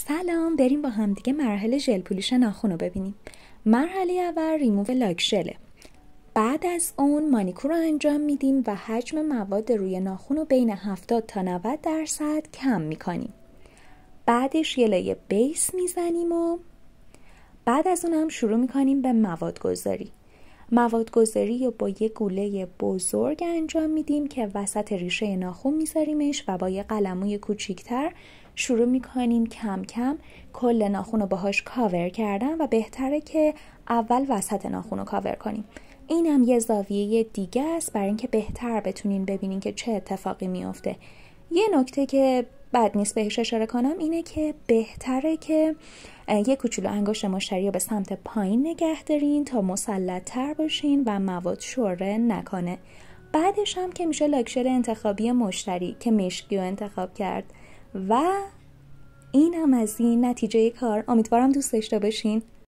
سلام، بریم با همدیگه مراحل ژل پولیش ناخن رو ببینیم. مرحله اول ریموو لاک ژله. بعد از اون مانیکور رو انجام میدیم و حجم مواد روی ناخن رو بین 70 تا 90% کم میکنیم. بعدش یه لایه بیس میزنیم و بعد از اون هم شروع میکنیم به مواد گذاری رو با یه گوله بزرگ انجام میدیم که وسط ریشه ناخن میذاریمش و با یه قلموی کوچیکتر شروع میکنیم کم کم کل ناخن رو باهاش کاور کردن و بهتره که اول وسط ناخن رو کاور کنیم. این هم یه زاویه دیگه است برای اینکه بهتر بتونین ببینین که چه اتفاقی میفته. یه نکته که بد نیست بهش اشاره کنم اینه که بهتره که یه کوچولو انگشت مشتری رو به سمت پایین نگه دارین تا مسلط تر باشین و مواد شوره نکنه. بعدش هم که میشه لاک ژل انتخابی مشتری که مشکی رو انتخاب کرد و این هم از این نتیجه کار. امیدوارم دوست داشته باشین.